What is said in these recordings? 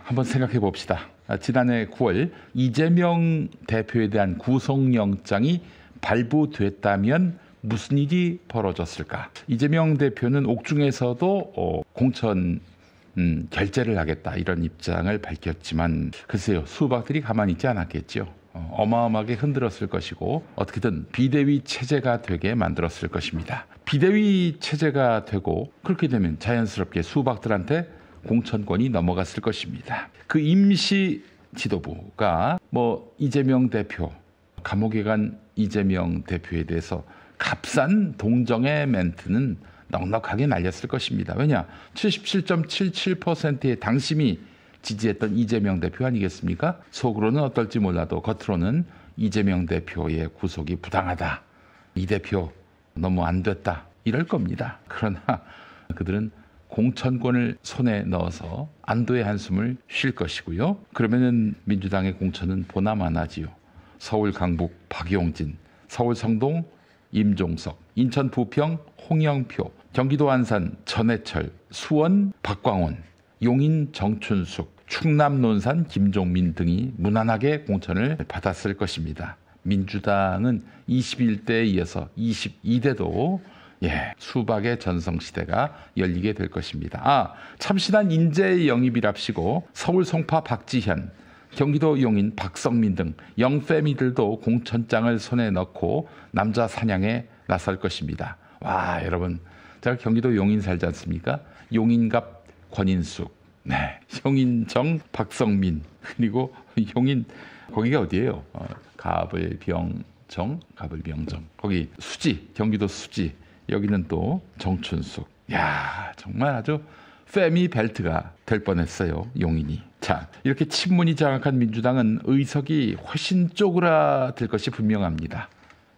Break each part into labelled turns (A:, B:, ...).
A: 한번 생각해 봅시다. 지난해 9월 이재명 대표에 대한 구속영장이 발부됐다면 무슨 일이 벌어졌을까? 이재명 대표는 옥중에서도 공천 결재를 하겠다 이런 입장을 밝혔지만 글쎄요, 수박들이 가만히 있지 않았겠죠. 어마어마하게 흔들었을 것이고 어떻게든 비대위 체제가 되게 만들었을 것입니다. 비대위 체제가 되고 그렇게 되면 자연스럽게 수박들한테 공천권이 넘어갔을 것입니다. 그 임시 지도부가 이재명 대표, 감옥에 간 이재명 대표에 대해서 값싼 동정의 멘트는 넉넉하게 날렸을 것입니다. 왜냐? 77.77%의 당심이 지지했던 이재명 대표 아니겠습니까? 속으로는 어떨지 몰라도 겉으로는 이재명 대표의 구속이 부당하다. 이 대표 너무 안 됐다. 이럴 겁니다. 그러나 그들은 공천권을 손에 넣어서 안도의 한숨을 쉴 것이고요. 그러면은 민주당의 공천은 보나마나지요. 서울 강북 박용진, 서울 성동 임종석, 인천 부평 홍영표, 경기도 안산 전해철, 수원 박광원, 용인 정춘숙, 충남 논산 김종민 등이 무난하게 공천을 받았을 것입니다. 민주당은 21대에 이어서 22대도 수박의 전성시대가 열리게 될 것입니다. 참신한 인재 영입이랍시고 서울 송파 박지현, 경기도 용인 박성민 등 영패미들도 공천장을 손에 넣고 남자 사냥에 나설 것입니다. 와, 여러분, 제가 경기도 용인 살지 않습니까? 용인갑 권인숙, 용인정 박성민, 그리고 용인 거기가 어디예요? 가불병정, 거기 수지, 경기도 수지, 여기는 또 정춘숙. 야, 정말 아주 패미 벨트가 될 뻔했어요, 용인이. 자, 이렇게 친문이 장악한 민주당은 의석이 훨씬 쪼그라들 것이 분명합니다.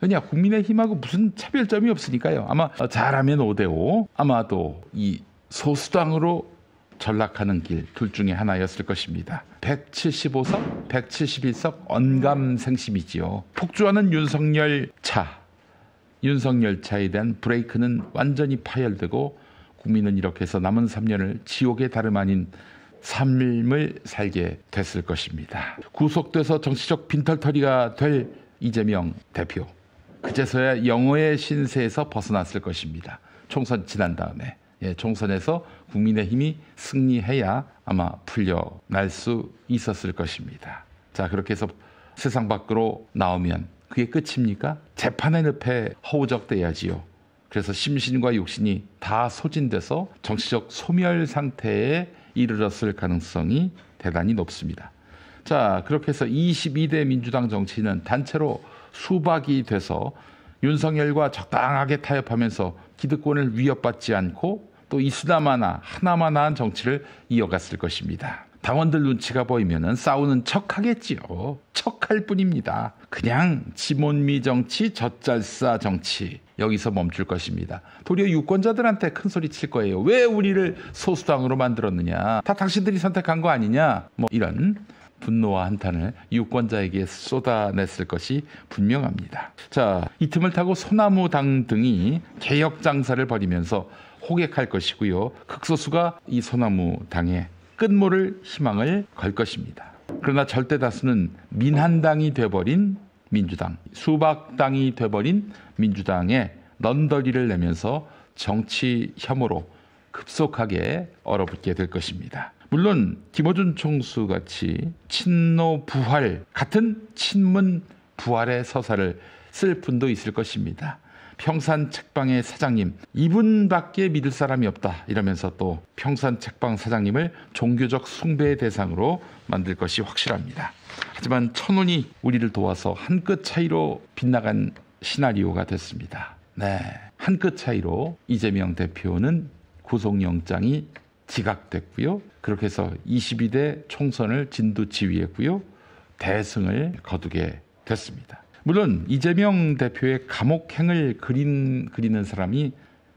A: 왜냐, 국민의힘하고 무슨 차별점이 없으니까요. 아마 잘하면 5대5, 아마도 이 소수당으로 전락하는 길 둘 중에 하나였을 것입니다. 175석, 171석 언감생심이지요. 폭주하는 윤석열 차에 대한 브레이크는 완전히 파열되고 국민은 이렇게 해서 남은 3년을 지옥의 다름 아닌 삶을 살게 됐을 것입니다. 구속돼서 정치적 빈털터리가 될 이재명 대표, 그제서야 영어의 신세에서 벗어났을 것입니다. 총선 지난 다음에 총선에서 국민의힘이 승리해야 아마 풀려날 수 있었을 것입니다. 자, 그렇게 해서 세상 밖으로 나오면 그게 끝입니까? 재판의 늪에 허우적대야지요. 그래서 심신과 육신이 다 소진돼서 정치적 소멸 상태에 이르렀을 가능성이 대단히 높습니다. 자, 그렇게 해서 22대 민주당 정치인은 단체로 수박이 돼서 윤석열과 적당하게 타협하면서 기득권을 위협받지 않고 또 이수다마나 하나마나한 정치를 이어갔을 것입니다. 당원들 눈치가 보이면 싸우는 척하겠지요. 척할 뿐입니다. 그냥 지몬미 정치, 젖잘싸 정치, 여기서 멈출 것입니다. 도리어 유권자들한테 큰 소리 칠 거예요. 왜 우리를 소수당으로 만들었느냐, 다 당신들이 선택한 거 아니냐, 이런 분노와 한탄을 유권자에게 쏟아냈을 것이 분명합니다. 자, 이 틈을 타고 소나무당 등이 개혁 장사를 벌이면서 호객할 것이고요. 극소수가 이 소나무당에 끝모를 희망을 걸 것입니다. 그러나 절대 다수는 민한당이 돼버린 민주당, 수박당이 돼버린 민주당에 넌더리를 내면서 정치 혐오로 급속하게 얼어붙게 될 것입니다. 물론 김어준 총수 같이 친노 부활 같은 친문 부활의 서사를 쓸 분도 있을 것입니다. 평산 책방의 사장님, 이분밖에 믿을 사람이 없다 이러면서 또 평산 책방 사장님을 종교적 숭배의 대상으로 만들 것이 확실합니다. 하지만 천운이 우리를 도와서 한 끗 차이로 빗나간 시나리오가 됐습니다. 한 끗 차이로 이재명 대표는 구속영장이 지각됐고요. 그렇게 해서 22대 총선을 진두지휘했고요. 대승을 거두게 됐습니다. 물론 이재명 대표의 감옥행을 그리는 사람이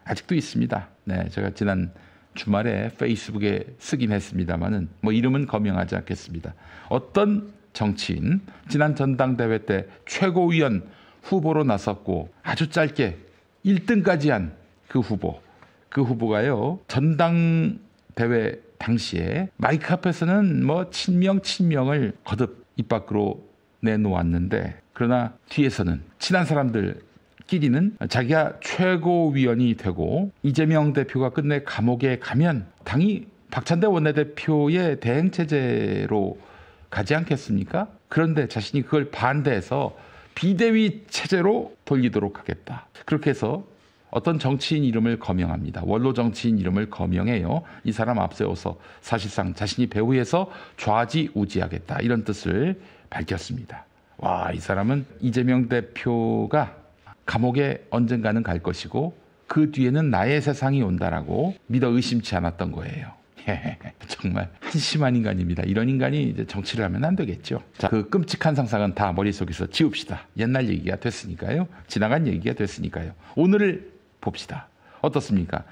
A: 아직도 있습니다. 제가 지난 주말에 페이스북에 쓰긴 했습니다만은 이름은 거명하지 않겠습니다. 어떤 정치인, 지난 전당대회 때 최고위원 후보로 나섰고 아주 짧게 1등까지 한 그 후보가요, 전당대회 당시에 마이크 앞에서는 뭐 친명을 거듭 입 밖으로 내놓았는데, 그러나 뒤에서는 친한 사람들끼리는 자기가 최고위원이 되고 이재명 대표가 끝내 감옥에 가면 당이 박찬대 원내대표의 대행체제로 가지 않겠습니까? 그런데 자신이 그걸 반대해서 비대위 체제로 돌리도록 하겠다. 그렇게 해서 어떤 정치인 이름을 거명합니다. 원로 정치인 이름을 거명해요. 이 사람 앞세워서 사실상 자신이 배후에서 좌지우지하겠다, 이런 뜻을 밝혔습니다. 와, 이 사람은 이재명 대표가 감옥에 언젠가는 갈 것이고 그 뒤에는 나의 세상이 온다라고 믿어 의심치 않았던 거예요. 정말 한심한 인간입니다. 이런 인간이 이제 정치를 하면 안 되겠죠. 자, 그 끔찍한 상상은 다 머릿속에서 지웁시다. 옛날 얘기가 됐으니까요. 지나간 얘기가 됐으니까요. 오늘을 봅시다. 어떻습니까?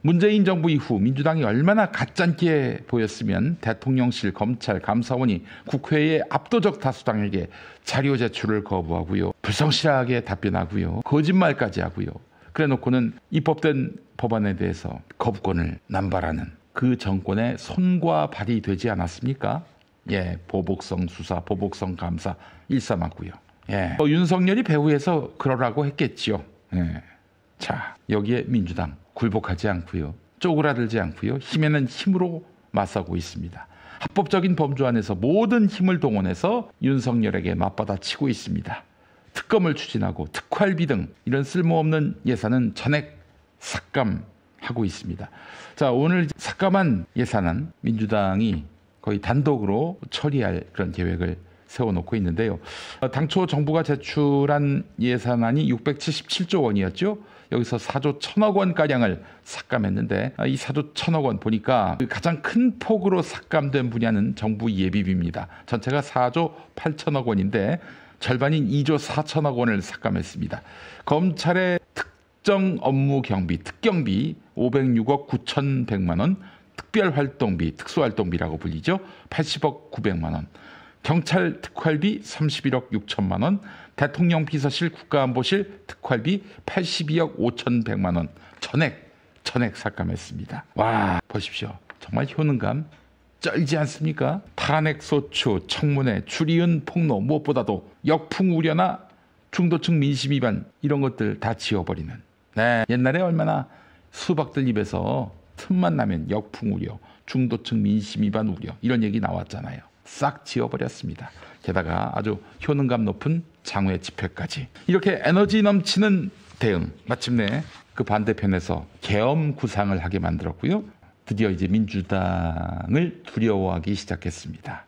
A: 문재인 정부 이후 민주당이 얼마나 가짠게 보였으면 대통령실, 검찰, 감사원이 국회의 압도적 다수당에게 자료 제출을 거부하고요. 불성실하게 답변하고요. 거짓말까지 하고요. 그래 놓고는 입법된 법안에 대해서 거부권을 남발하는 그 정권의 손과 발이 되지 않았습니까? 예, 보복성 수사, 보복성 감사 일삼았고요. 예, 윤석열이 배후에서 그러라고 했겠지요. 예. 자, 여기에 민주당 굴복하지 않고요. 쪼그라들지 않고요. 힘에는 힘으로 맞서고 있습니다. 합법적인 범주 안에서 모든 힘을 동원해서 윤석열에게 맞받아치고 있습니다. 특검을 추진하고 특활비 등 이런 쓸모없는 예산은 전액 삭감하고 있습니다. 자, 오늘 삭감한 예산은 민주당이 거의 단독으로 처리할 그런 계획을 세워놓고 있는데요. 당초 정부가 제출한 예산안이 677조 원이었죠. 여기서 4조 1천억 원가량을 삭감했는데, 이 4조 1천억 원 보니까 가장 큰 폭으로 삭감된 분야는 정부 예비비입니다. 전체가 4조 8천억 원인데 절반인 2조 4천억 원을 삭감했습니다. 검찰의 특정 업무 경비, 특경비 506억 9,100만 원, 특별활동비, 특수활동비라고 불리죠. 80억 900만 원. 경찰 특활비 31억 6천만 원, 대통령 비서실 국가안보실 특활비 82억 5,100만 원 전액 삭감했습니다. 와, 보십시오. 정말 효능감 쩔지 않습니까? 탄핵 소추, 청문회, 줄이은 폭로, 무엇보다도 역풍 우려나 중도층 민심 위반, 이런 것들 다 지워버리는. 네, 옛날에 얼마나 수박들 입에서 틈만 나면 역풍 우려, 중도층 민심 위반 우려, 이런 얘기 나왔잖아요. 싹 지워버렸습니다. 게다가 아주 효능감 높은 장외 집회까지. 이렇게 에너지 넘치는 대응, 마침내 그 반대편에서 계엄 구상을 하게 만들었고요. 드디어 이제 민주당을 두려워하기 시작했습니다.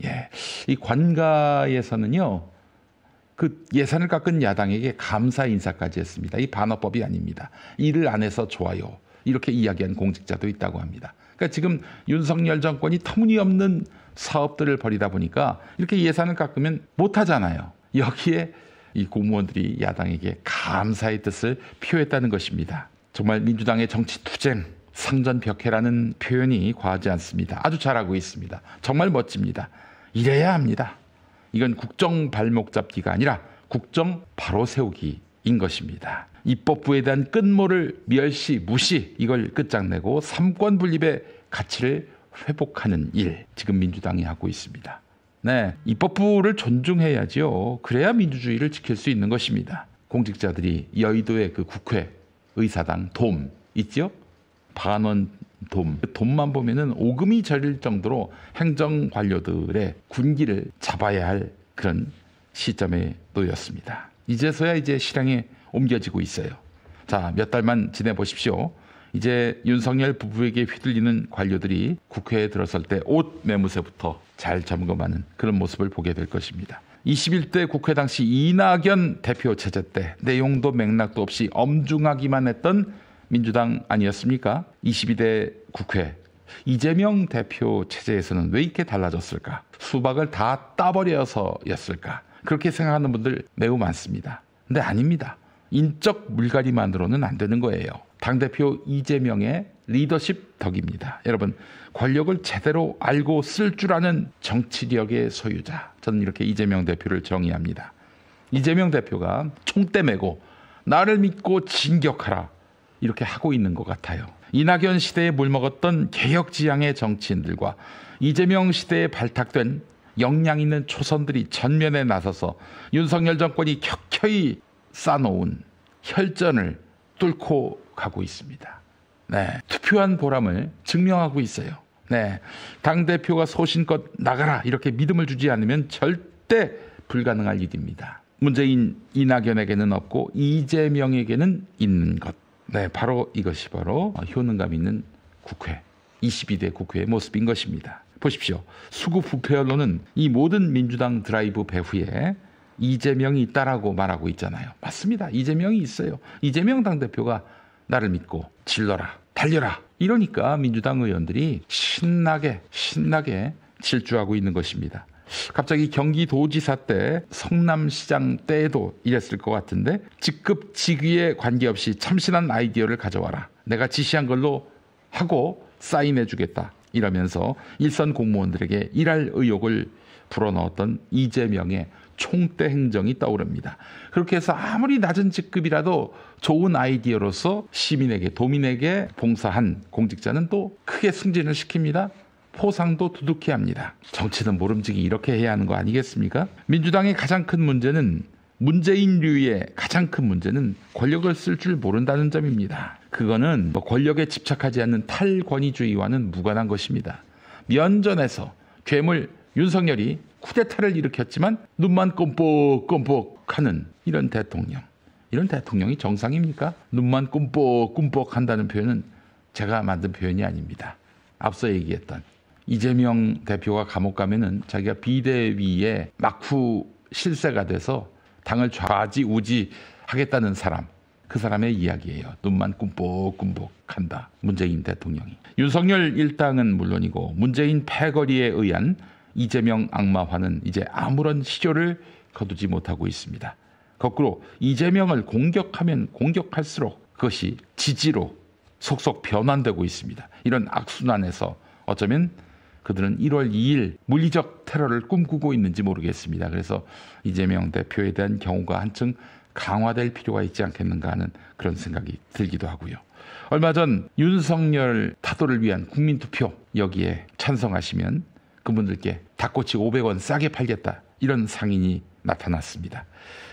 A: 예, 이 관가에서는요, 그 예산을 깎은 야당에게 감사 인사까지 했습니다. 이 반어법이 아닙니다. 일을 안 해서 좋아요, 이렇게 이야기한 공직자도 있다고 합니다. 그러니까 지금 윤석열 정권이 터무니없는 사업들을 벌이다 보니까 이렇게 예산을 깎으면 못하잖아요. 여기에 이 공무원들이 야당에게 감사의 뜻을 표했다는 것입니다. 정말 민주당의 정치 투쟁, 상전벽해라는 표현이 과하지 않습니다. 아주 잘하고 있습니다. 정말 멋집니다. 이래야 합니다. 이건 국정 발목 잡기가 아니라 국정 바로 세우기인 것입니다. 입법부에 대한 끈모를 멸시, 무시, 이걸 끝장내고 삼권 분립의 가치를 회복하는 일, 지금 민주당이 하고 있습니다. 네, 입법부를 존중해야죠. 그래야 민주주의를 지킬 수 있는 것입니다. 공직자들이 여의도의 그 국회 의사당 돔 있죠? 반원 돔. 그 돔만 보면은 오금이 저릴 정도로 행정 관료들의 군기를 잡아야 할 그런 시점에 놓였습니다. 이제서야 이제 실행에 옮겨지고 있어요. 자, 몇 달만 지내보십시오. 이제 윤석열 부부에게 휘둘리는 관료들이 국회에 들어설 때 옷 매무새부터 잘 점검하는 그런 모습을 보게 될 것입니다. 21대 국회 당시 이낙연 대표 체제 때 내용도 맥락도 없이 엄중하기만 했던 민주당 아니었습니까? 22대 국회 이재명 대표 체제에서는 왜 이렇게 달라졌을까? 수박을 다 따버려서였을까? 그렇게 생각하는 분들 매우 많습니다. 근데 아닙니다. 인적 물갈이만으로는 안 되는 거예요. 당대표 이재명의 리더십 덕입니다. 여러분, 권력을 제대로 알고 쓸 줄 아는 정치력의 소유자. 저는 이렇게 이재명 대표를 정의합니다. 이재명 대표가 총대 메고 나를 믿고 진격하라, 이렇게 하고 있는 것 같아요. 이낙연 시대에 물먹었던 개혁지향의 정치인들과 이재명 시대에 발탁된 역량 있는 초선들이 전면에 나서서 윤석열 정권이 켜켜이 쌓아놓은 혈전을 뚫고 가고 있습니다. 네, 투표한 보람을 증명하고 있어요. 네, 당대표가 소신껏 나가라 이렇게 믿음을 주지 않으면 절대 불가능할 일입니다. 문재인, 이낙연에게는 없고 이재명에게는 있는 것. 네, 바로 이것이 바로 효능감 있는 국회, 22대 국회의 모습인 것입니다. 보십시오. 수구 부패 언론은 이 모든 민주당 드라이브 배후에 이재명이 있다라고 말하고 있잖아요. 맞습니다. 이재명이 있어요. 이재명 당대표가 나를 믿고 질러라, 달려라. 이러니까 민주당 의원들이 신나게 질주하고 있는 것입니다. 갑자기 경기도지사 때, 성남시장 때에도 이랬을 것 같은데 직급 직위에 관계없이 참신한 아이디어를 가져와라. 내가 지시한 걸로 하고 사인해 주겠다. 이러면서 일선 공무원들에게 일할 의욕을 불어넣었던 이재명의 총대 행정이 떠오릅니다. 그렇게 해서 아무리 낮은 직급이라도 좋은 아이디어로서 시민에게, 도민에게 봉사한 공직자는 또 크게 승진을 시킵니다. 포상도 두둑히 합니다. 정치는 모름지기 이렇게 해야 하는 거 아니겠습니까? 민주당의 가장 큰 문제는, 문재인류의 가장 큰 문제는 권력을 쓸 줄 모른다는 점입니다. 그거는 권력에 집착하지 않는 탈권위주의와는 무관한 것입니다. 면전에서 괴물 윤석열이 쿠데타를 일으켰지만 눈만 끔뻑끔뻑하는 이런 대통령이 정상입니까? 눈만 꿈뻑꿈뻑 한다는 표현은 제가 만든 표현이 아닙니다. 앞서 얘기했던 이재명 대표가 감옥 가면은 자기가 비대위에 막후 실세가 돼서 당을 좌지우지 하겠다는 사람, 그 사람의 이야기예요. 눈만 꿈뻑꿈뻑한다. 문재인 대통령이. 윤석열 일당은 물론이고 문재인 패거리에 의한 이재명 악마화는 이제 아무런 시효를 거두지 못하고 있습니다. 거꾸로 이재명을 공격하면 공격할수록 그것이 지지로 속속 변환되고 있습니다. 이런 악순환에서 어쩌면 그들은 1월 2일 물리적 테러를 꿈꾸고 있는지 모르겠습니다. 그래서 이재명 대표에 대한 경우가 한층 강화될 필요가 있지 않겠는가 하는 그런 생각이 들기도 하고요. 얼마 전 윤석열 타도를 위한 국민투표, 여기에 찬성하시면 그분들께 닭꼬치 500원 싸게 팔겠다, 이런 상인이 나타났습니다.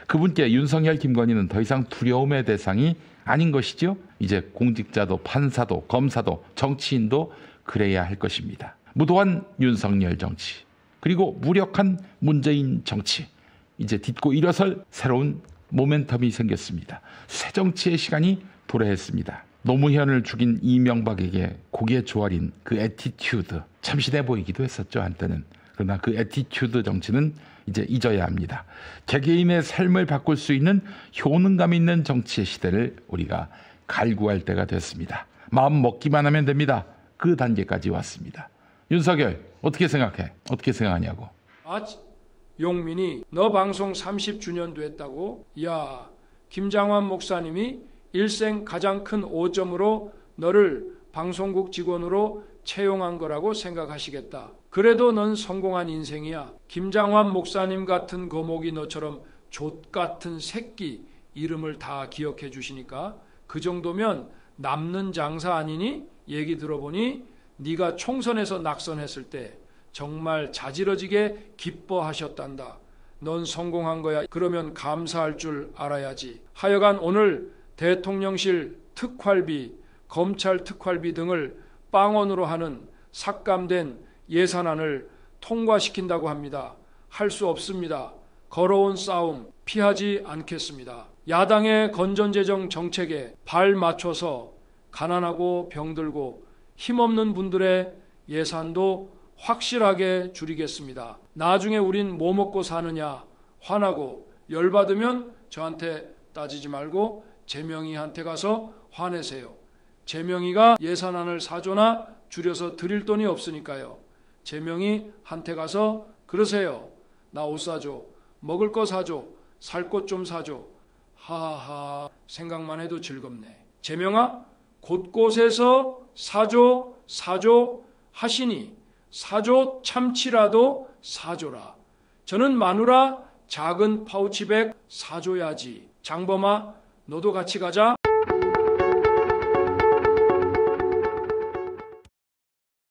A: 그분께 윤석열, 김건희는 더 이상 두려움의 대상이 아닌 것이죠. 이제 공직자도 판사도 검사도 정치인도 그래야 할 것입니다. 무도한 윤석열 정치, 그리고 무력한 문재인 정치, 이제 딛고 일어설 새로운 모멘텀이 생겼습니다. 새 정치의 시간이 도래했습니다. 노무현을 죽인 이명박에게 고개 조아린 그 애티튜드, 참신해 보이기도 했었죠, 한때는. 그러나 그 애티튜드 정치는 이제 잊어야 합니다. 개개인의 삶을 바꿀 수 있는 효능감 있는 정치의 시대를 우리가 갈구할 때가 됐습니다. 마음 먹기만 하면 됩니다. 그 단계까지 왔습니다. 윤석열, 어떻게 생각해? 어떻게 생각하냐고.
B: 용민이 너 방송 30주년 됐다고? 야, 김장환 목사님이 일생 가장 큰 오점으로 너를 방송국 직원으로 채용한 거라고 생각하시겠다. 그래도 넌 성공한 인생이야. 김장환 목사님 같은 거목이 너처럼 족 같은 새끼 이름을 다 기억해 주시니까 그 정도면 남는 장사 아니니? 얘기 들어보니 네가 총선에서 낙선했을 때 정말 자지러지게 기뻐하셨단다. 넌 성공한 거야. 그러면 감사할 줄 알아야지. 하여간 오늘 대통령실 특활비, 검찰 특활비 등을 빵원으로 하는 삭감된 예산안을 통과시킨다고 합니다. 할 수 없습니다. 걸어온 싸움 피하지 않겠습니다. 야당의 건전재정 정책에 발 맞춰서 가난하고 병들고 힘없는 분들의 예산도 확실하게 줄이겠습니다. 나중에 우린 뭐 먹고 사느냐 화나고 열받으면 저한테 따지지 말고 재명이한테 가서 화내세요. 재명이가 예산안을 사줘나 줄여서 드릴 돈이 없으니까요. 재명이한테 가서 그러세요. 나 옷 사줘. 먹을 거 사줘. 살 곳 좀 사줘. 하하, 생각만 해도 즐겁네. 재명아, 곳곳에서 사줘 하시니 사줘 참치라도 사줘라. 저는 마누라 작은 파우치백 사줘야지. 장범아, 너도 같이 가자.